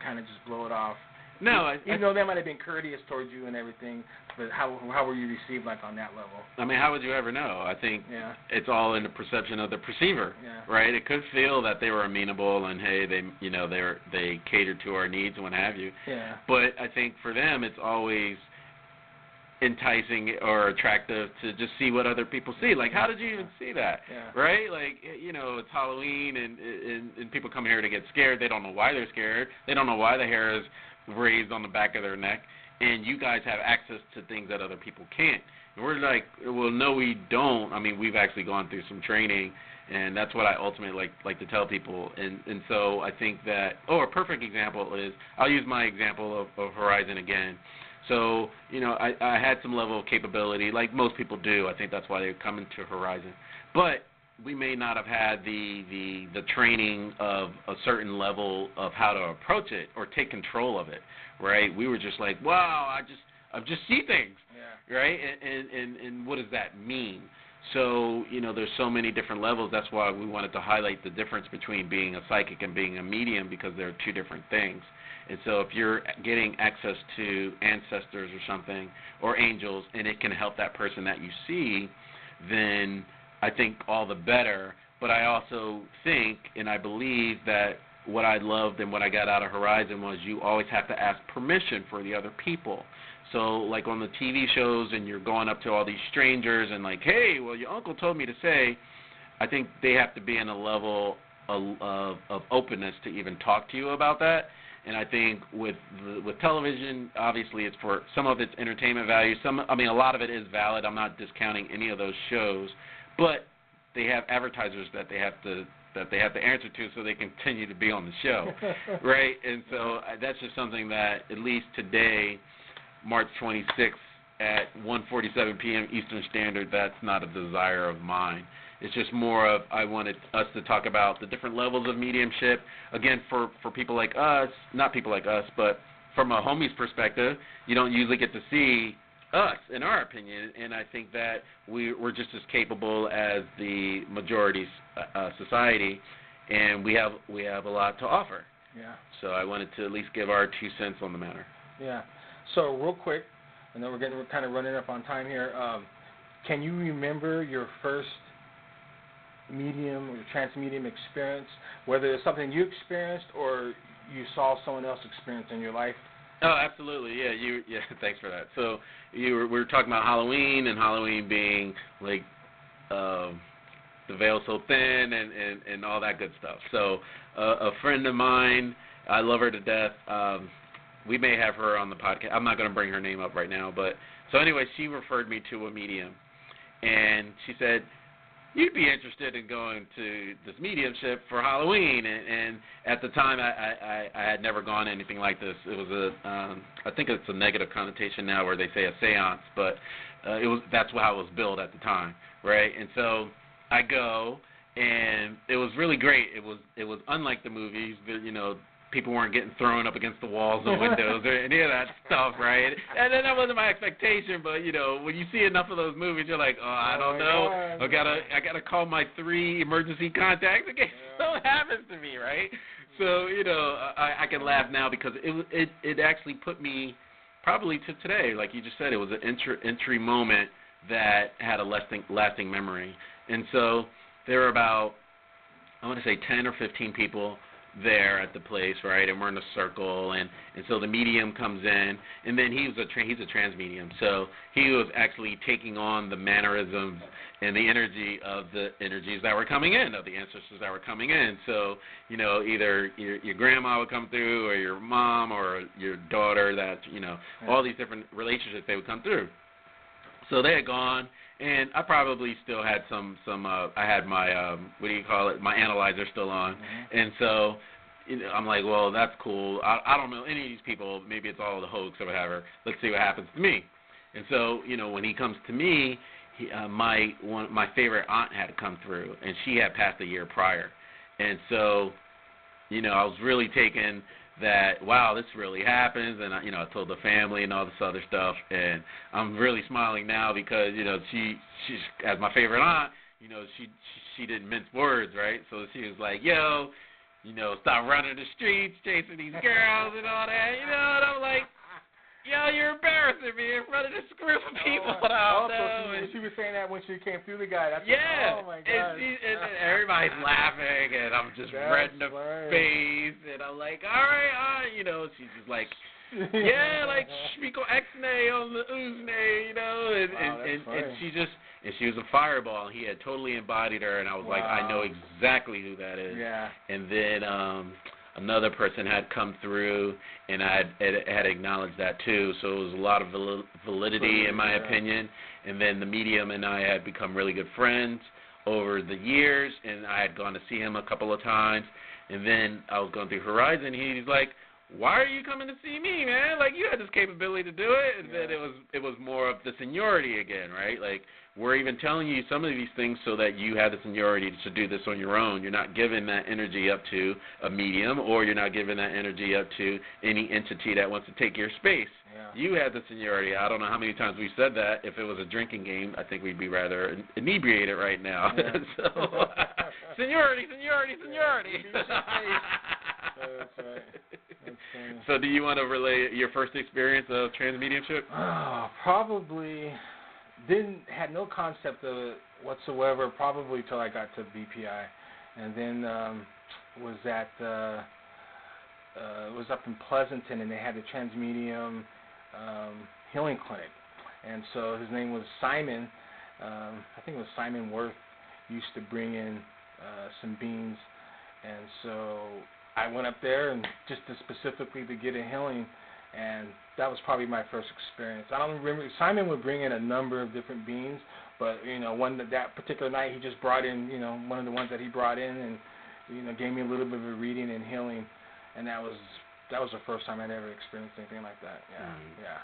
kind of just blow it off? No, even though they might have been courteous towards you and everything, but how were you received like on that level? I mean, how would you ever know? I think it's all in the perception of the perceiver, right? It could feel that they were amenable and hey, they catered to our needs and what have you. Yeah. But I think for them, it's always enticing or attractive to just see what other people see. Like, how did you even see that? Yeah. Right? Like, it's Halloween and people come here to get scared. They don't know why they're scared. They don't know why the hair is raised on the back of their neck, and you guys have access to things that other people can't. And we're like, well, no, we don't. I mean, we've actually gone through some training, and that's what I ultimately like to tell people. And so I think that, a perfect example is, I'll use my example of Horizon again. So, I had some level of capability, like most people do. I think that's why they come into Horizon. But we may not have had the training of a certain level of how to approach it or take control of it, right? We were just like, wow, I just see things, right? And what does that mean? So, there's so many different levels. That's why we wanted to highlight the difference between being a psychic and being a medium, because they're two different things. And so if you're getting access to ancestors or something, or angels, and it can help that person that you see, then I think all the better. But I also think and I believe that what I loved and what I got out of Horizon was you always have to ask permission for the other people. So like on the TV shows, and you're going up to all these strangers and like, hey, well, your uncle told me to say, I think they have to be in a level of openness to even talk to you about that. And I think with television, obviously it's for some of its entertainment value. A lot of it is valid. I'm not discounting any of those shows. But they have advertisers that they have to answer to, so they continue to be on the show, right? And so that's just something that at least today, March 26th at 1:47 p.m. Eastern Standard, that's not a desire of mine. It's just more of I wanted us to talk about the different levels of mediumship. Again, for people like us, not people like us, but from a homie's perspective, you don't usually get to see us, in our opinion, and I think that we're just as capable as the majority society, and we have a lot to offer. Yeah. So I wanted to at least give our 2 cents on the matter. Yeah. So real quick, I know we're kind of running up on time here. Can you remember your first medium or trance medium experience, whether it's something you experienced or you saw someone else experience in your life? Oh, absolutely. Yeah, thanks for that. So we were talking about Halloween, and Halloween being like the veil so thin and all that good stuff. So a friend of mine, I love her to death. We may have her on the podcast. I'm not going to bring her name up right now, but so anyway, she referred me to a medium, and she said, you'd be interested in going to this mediumship for Halloween, and at the time I had never gone to anything like this. It was I think it's a negative connotation now where they say a seance, but that's how it was billed at the time, right? And so I go, and it was really great. It was unlike the movies, people weren't getting thrown up against the walls and windows or any of that stuff, right? And then that wasn't my expectation, but when you see enough of those movies, you're like, I don't know. I gotta call my 3 emergency contacts in case something happens to me, right? So I can laugh now because it actually put me probably to today, like you just said, it was an entry moment that had a lasting memory. And so there were about, I want to say 10 or 15 people there at the place, right? And we're in a circle, and so the medium comes in, and then he's a trans medium, so he was actually taking on the mannerisms and the energy of the energies that were coming in, of the ancestors that were coming in. So either your grandma would come through, or your mom, or your daughter. That all these different relationships, they would come through. So they had gone, and I probably still had some I had my my analyzer still on, and so I'm like, well, that's cool. I don't know any of these people. Maybe it's all the hoax or whatever. Let's see what happens to me. And so when he comes to me, my favorite aunt had come through, and she had passed a year prior, and so I was really taken that, wow, this really happens, and I told the family and all this other stuff, and I'm really smiling now because she's as my favorite aunt, she didn't mince words, right? So she was like, yo, stop running the streets, chasing these girls and all that, and I'm like, yo, you're embarrassing me in front of this group of people. She was saying that when she came through the guy. Yeah. Oh, my God. And everybody's laughing, and I'm just red in the face, and I'm like, all right, she's just like, yeah, like, Shmiko Xnay on the Uzne, and she was a fireball, and he had totally embodied her, and I was like, I know exactly who that is. Yeah. And then another person had come through, and I had acknowledged that too. So it was a lot of validity in my opinion. And then the medium and I had become really good friends over the years, and I had gone to see him a couple of times. And then I was going through Horizon. He's like, why are you coming to see me, man? Like, you had this capability to do it. And then it was more of the seniority again, right? Like, we're even telling you some of these things so that you have the seniority to do this on your own. You're not giving that energy up to a medium, or you're not giving that energy up to any entity that wants to take your space. Yeah. You have the seniority. I don't know how many times we said that. If it was a drinking game, I think we'd be rather inebriated right now. Yeah. So, seniority. That's right. That's funny. So do you want to relay your first experience of trans mediumship? Probably had no concept of it whatsoever, probably till I got to BPI, and then was up in Pleasanton, and they had a trans medium healing clinic, and so his name was Simon. I think it was Simon Worth. Used to bring in some beans, and so I went up there and just specifically to get a healing. And that was probably my first experience. I don't remember. Simon would bring in a number of different beings, but that particular night he just brought in one of the ones that he brought in, and gave me a little bit of a reading and healing, and that was the first time I'd ever experienced anything like that. Yeah.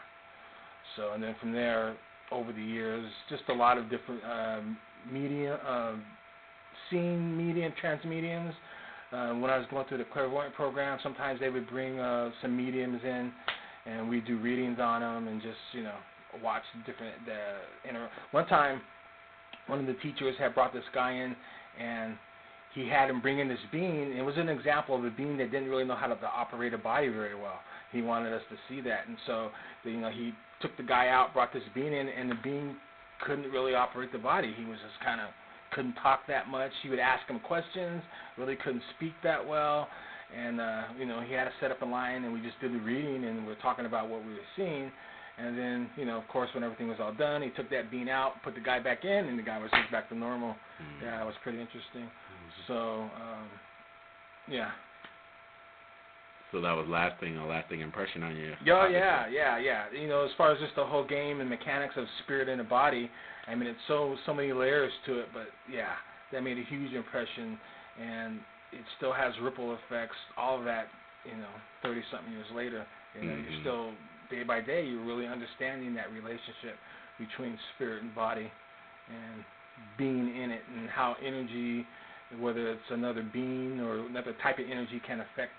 So, and then from there, over the years, just a lot of different seen trans mediums. When I was going through the clairvoyant program, sometimes they would bring some mediums in, and we do readings on them and just, watch one time, one of the teachers had brought this guy in, and he had him bring in this being. It was an example of a being that didn't really know how to operate a body very well. He wanted us to see that, and so, he took the guy out, brought this being in, and the being couldn't really operate the body. He was just kind of couldn't talk that much. He would ask him questions, really couldn't speak that well, and he had to set up a line, and we just did the reading, and we were talking about what we were seeing, and then of course when everything was all done, he took that being out, put the guy back in, and the guy was just back to normal. Mm-hmm. Yeah, it was pretty interesting. Mm-hmm. So, yeah. So that was a lasting impression on you. Oh, yeah. As far as just the whole game and mechanics of spirit and a body, I mean, it's so many layers to it, but yeah, that made a huge impression, and it still has ripple effects, all of that, 30-something years later. You're still, day by day, you're really understanding that relationship between spirit and body and being in it, and how energy, whether it's another being or another type of energy, can affect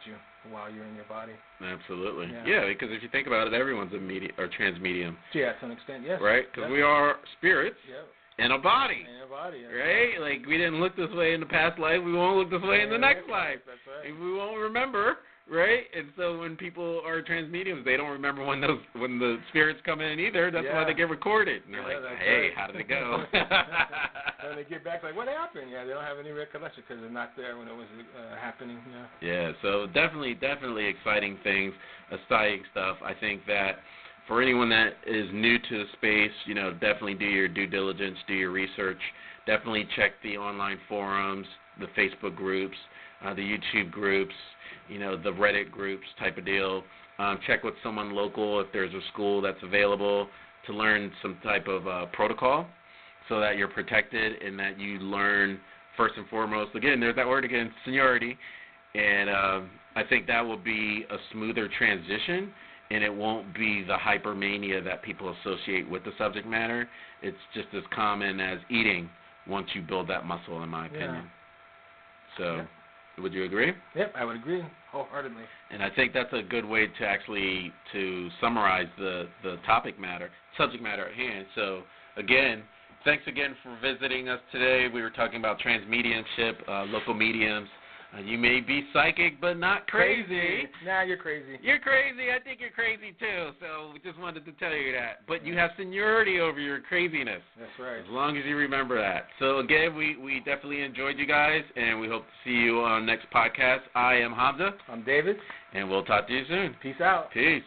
you while you're in your body. Absolutely. Yeah, because if you think about it, everyone's a medium or trans medium. Yeah, to an extent, yes. Right? Because we are spirits in a body. In a body, right? Like, we didn't look this way in the past life, we won't look this way in the next life. That's right. We won't remember, right? And so when people are trans mediums, they don't remember when the spirits come in either. That's why they get recorded. And they're like, hey, how did it go? And they get back like, what happened? Yeah, they don't have any recollection because they're not there when it was happening. Yeah, so definitely exciting things, exciting stuff. I think that for anyone that is new to the space, definitely do your due diligence, do your research. Definitely check the online forums, the Facebook groups, the YouTube groups, the Reddit groups type of deal. Check with someone local if there's a school that's available to learn some type of protocol, so that you're protected and that you learn first and foremost. Again, there's that word again, seniority, and I think that will be a smoother transition, and it won't be the hypermania that people associate with the subject matter. It's just as common as eating once you build that muscle, in my opinion. So, would you agree? Yep, I would agree wholeheartedly. And I think that's a good way to actually summarize the subject matter at hand. So, again, thanks again for visiting us today. We were talking about transmediumship, local mediums. You may be psychic, but not crazy. Nah, you're crazy. You're crazy. I think you're crazy, too. So we just wanted to tell you that. But you have seniority over your craziness. That's right. As long as you remember that. So, again, we definitely enjoyed you guys, and we hope to see you on next podcast. I am Hamza. I'm David. And we'll talk to you soon. Peace out. Peace.